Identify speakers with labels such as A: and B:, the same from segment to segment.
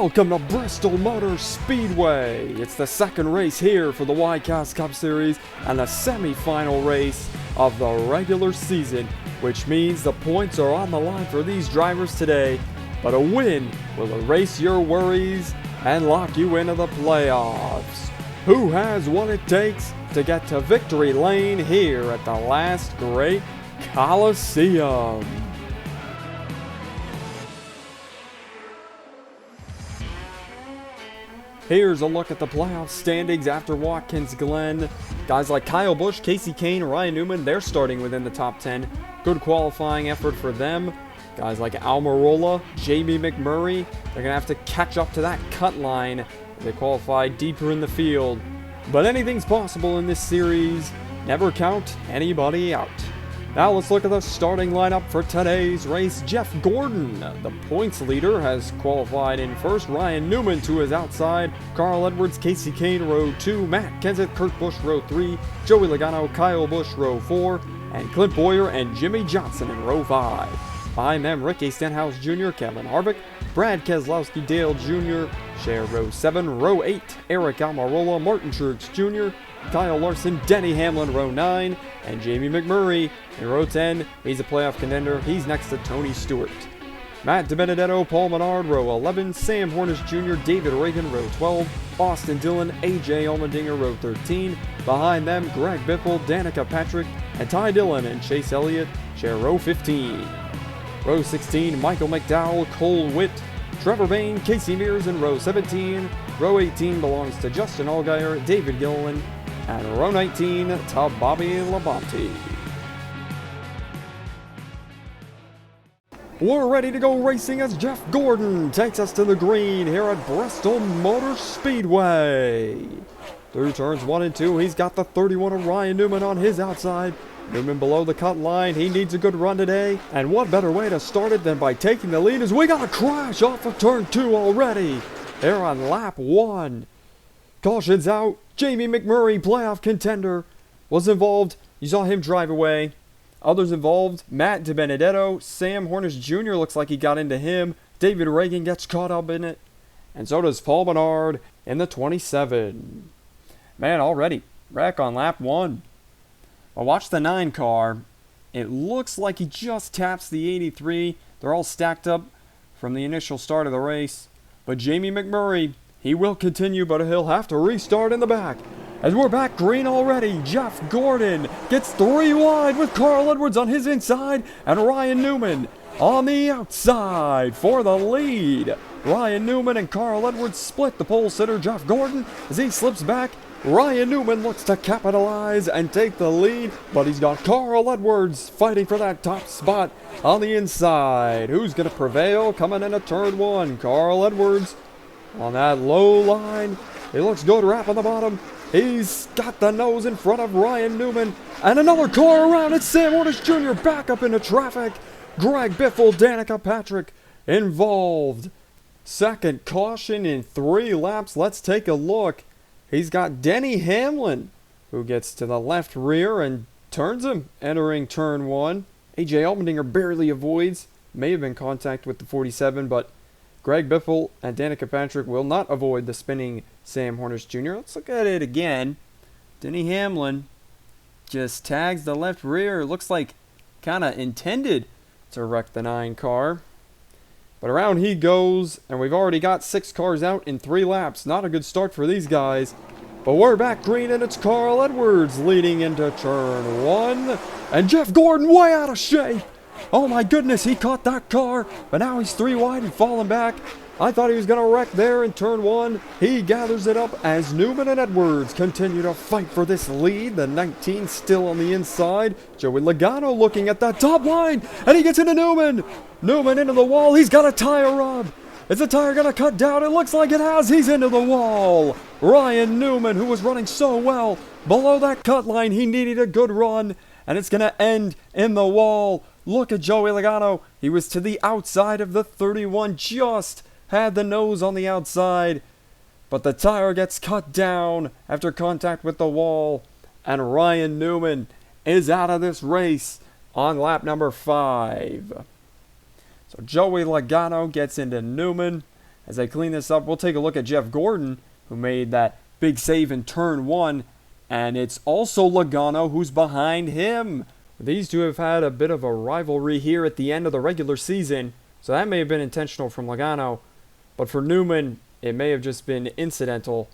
A: Welcome to Bristol Motor Speedway. It's the second race here for the Yiecast Cup Series and the semifinal race of the regular season, which means the points are on the line for these drivers today, but a win will erase your worries and lock you into the playoffs. Who has what it takes to get to victory lane here at the last great Coliseum? Here's a look at the playoff standings after Watkins Glen. Guys like Kyle Busch, Casey Kane, Ryan Newman, they're starting within the top 10. Good qualifying effort for them. Guys like Almirola, Jamie McMurray, they're going to have to catch up to that cut line. They qualify deeper in the field. But anything's possible in this series. Never count anybody out. Now let's look at the starting lineup for today's race. Jeff Gordon, the points leader, has qualified in first. Ryan Newman to his outside. Carl Edwards, Casey Kane, row 2. Matt Kenseth, Kurt Busch, row 3. Joey Logano, Kyle Busch, row 4. And Clint Boyer and Jimmy Johnson in row 5. Behind them, Ricky Stenhouse Jr., Kevin Harvick, Brad Keselowski, Dale Jr., share row 7. Row 8, Eric Almirola, Martin Truex Jr., Kyle Larson, Denny Hamlin, row 9, and Jamie McMurray in row 10. He's a playoff contender. He's next to Tony Stewart. Matt DiBenedetto, Paul Menard, row 11, Sam Hornish Jr., David Reagan, row 12, Austin Dillon, AJ Allmendinger, row 13. Behind them, Greg Biffle, Danica Patrick, and Ty Dillon and Chase Elliott share row 15. Row 16, Michael McDowell, Cole Witt, Trevor Bayne, Casey Mears in row 17. Row 18 belongs to Justin Allgaier, David Gilliland, and row 19 to Bobby Labonte. We're ready to go racing as Jeff Gordon takes us to the green here at Bristol Motor Speedway. Through turns 1 and 2, he's got the 31 of Ryan Newman on his outside. Newman below the cut line. He needs a good run today. And what better way to start it than by taking the lead as we got a crash off of turn 2 already. Here on lap 1. Caution's out. Jamie McMurray, playoff contender, was involved. You saw him drive away. Others involved, Matt DiBenedetto, Sam Hornish Jr. looks like he got into him. David Reagan gets caught up in it. And so does Paul Menard in the 27. Man, already wreck on lap 1. Well, watch the 9 car. It looks like he just taps the 83. They're all stacked up from the initial start of the race. But Jamie McMurray, he will continue, but he'll have to restart in the back. As we're back green already, Jeff Gordon gets 3 wide with Carl Edwards on his inside and Ryan Newman on the outside for the lead. Ryan Newman and Carl Edwards split the pole sitter Jeff Gordon as he slips back. Ryan Newman looks to capitalize and take the lead, but he's got Carl Edwards fighting for that top spot on the inside. Who's going to prevail coming into turn 1? Carl Edwards on that low line. He looks good wrapping the bottom. He's got the nose in front of Ryan Newman. And another car around. It's Sam Hornish Jr. back up into traffic. Greg Biffle, Danica Patrick involved. Second caution in 3 laps. Let's take a look. He's got Denny Hamlin, who gets to the left rear and turns him entering turn 1. AJ Allmendinger barely avoids. May have been contact with the 47, but Greg Biffle and Danica Patrick will not avoid the spinning Sam Hornish Jr. Let's look at it again. Denny Hamlin just tags the left rear. Looks like kind of intended to wreck the 9 car. But around he goes, and we've already got 6 cars out in 3 laps. Not a good start for these guys. But we're back green, and it's Carl Edwards leading into turn 1. And Jeff Gordon way out of shape. Oh my goodness, he caught that car, but now he's 3 wide and falling back. I thought he was going to wreck there in turn 1. He gathers it up as Newman and Edwards continue to fight for this lead. The 19 still on the inside. Joey Logano looking at that top line, and he gets into Newman. Newman into the wall. He's got a tire rub. Is the tire going to cut down? It looks like it has. He's into the wall. Ryan Newman, who was running so well below that cut line, he needed a good run, and it's going to end in the wall. Look at Joey Logano. He was to the outside of the 31, just had the nose on the outside. But the tire gets cut down after contact with the wall. And Ryan Newman is out of this race on lap number 5. So Joey Logano gets into Newman. As they clean this up, we'll take a look at Jeff Gordon, who made that big save in turn 1. And it's also Logano who's behind him. These two have had a bit of a rivalry here at the end of the regular season, so that may have been intentional from Logano. But for Newman, it may have just been incidental.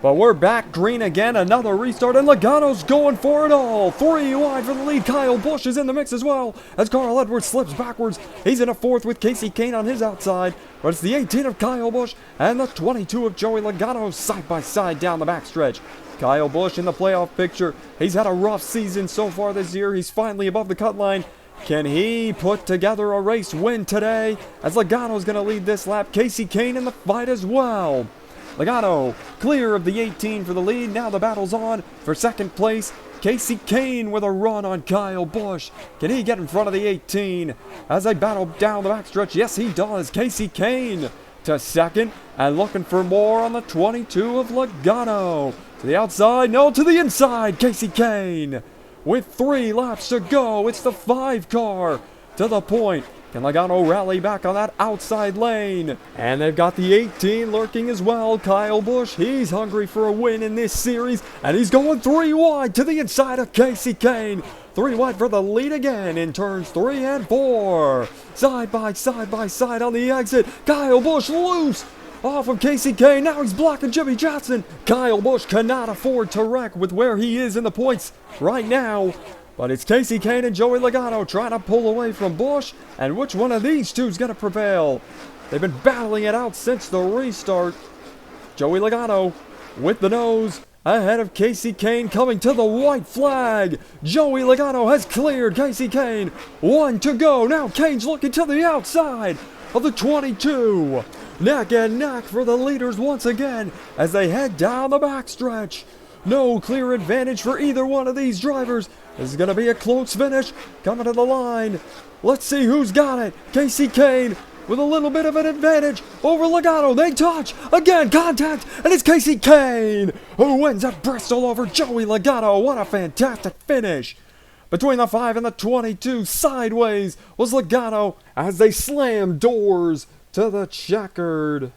A: But we're back green again, another restart, and Logano's going for it all. 3 wide for the lead. Kyle Busch is in the mix as well, as Carl Edwards slips backwards. He's in a 4th with Kasey Kahne on his outside. But it's the 18 of Kyle Busch and the 22 of Joey Logano side by side down the backstretch. Kyle Busch in the playoff picture. He's had a rough season so far this year. He's finally above the cut line. Can he put together a race win today? As Logano's going to lead this lap. Kasey Kahne in the fight as well. Logano clear of the 18 for the lead. Now the battle's on for second place. Kasey Kahne with a run on Kyle Busch. Can he get in front of the 18 as they battle down the backstretch? Yes, he does. Kasey Kahne to second and looking for more on the 22 of Logano. To the outside, no, to the inside. Kasey Kahne with 3 laps to go. It's the 5 car to the point. Can Logano rally back on that outside lane? And they've got the 18 lurking as well. Kyle Busch, he's hungry for a win in this series. And he's going 3 wide to the inside of Kasey Kahne. 3 wide for the lead again in turns 3 and 4. Side by side on the exit. Kyle Busch loose off of Kasey Kahne. Now he's blocking Jimmy Johnson. Kyle Busch cannot afford to wreck with where he is in the points right now. But it's Kasey Kahne and Joey Logano trying to pull away from Busch. And which one of these two is going to prevail? They've been battling it out since the restart. Joey Logano with the nose ahead of Kasey Kahne coming to the white flag. Joey Logano has cleared Kasey Kahne. 1 to go. Now Kahne's looking to the outside of the 22. Neck and neck for the leaders once again as they head down the backstretch. No clear advantage for either one of these drivers. This is going to be a close finish coming to the line. Let's see who's got it. Kasey Kahne with a little bit of an advantage over Logano. They touch. Again, contact. And it's Kasey Kahne who wins at Bristol over Joey Logano. What a fantastic finish. Between the 5 and the 22, sideways was Logano as they slam doors to the checkered.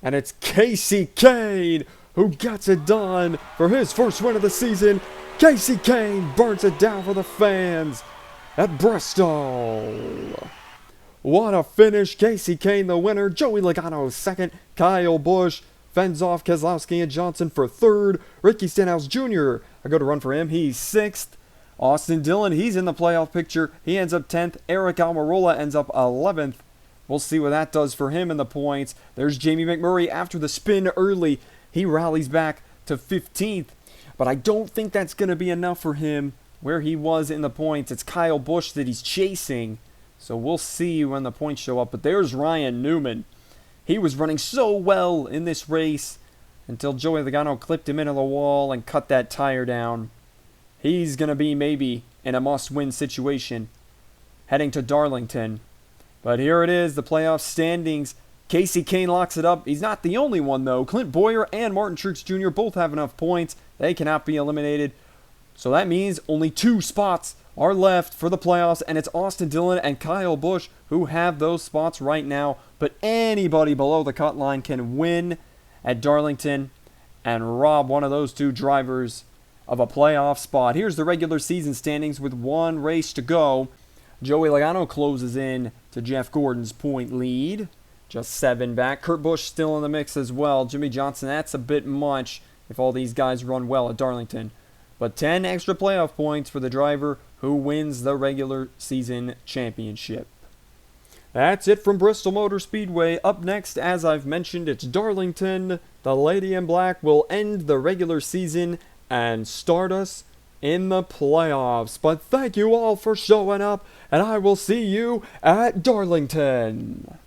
A: And it's Kasey Kahne who gets it done for his first win of the season. Kasey Kahne burns it down for the fans at Bristol. What a finish. Kasey Kahne the winner. Joey Logano second. Kyle Busch fends off Keselowski and Johnson for third. Ricky Stenhouse Jr., a good run for him. He's 6th. Austin Dillon, he's in the playoff picture. He ends up 10th. Eric Almirola ends up 11th. We'll see what that does for him in the points. There's Jamie McMurray after the spin early. He rallies back to 15th. But I don't think that's going to be enough for him where he was in the points. It's Kyle Busch that he's chasing. So we'll see when the points show up. But there's Ryan Newman. He was running so well in this race until Joey Logano clipped him into the wall and cut that tire down. He's going to be maybe in a must-win situation heading to Darlington. But here it is, the playoff standings. Kasey Kahne locks it up. He's not the only one, though. Clint Boyer and Martin Truex Jr. both have enough points. They cannot be eliminated. So that means only 2 spots are left for the playoffs, and it's Austin Dillon and Kyle Busch who have those spots right now. But anybody below the cut line can win at Darlington and rob one of those 2 drivers of a playoff spot. Here's the regular season standings with 1 race to go. Joey Logano closes in to Jeff Gordon's point lead. Just 7 back. Kurt Busch still in the mix as well. Jimmy Johnson, that's a bit much if all these guys run well at Darlington. But 10 extra playoff points for the driver who wins the regular season championship. That's it from Bristol Motor Speedway. Up next, as I've mentioned, it's Darlington. The Lady in Black will end the regular season and start us in the playoffs. But thank you all for showing up, and I will see you at Darlington.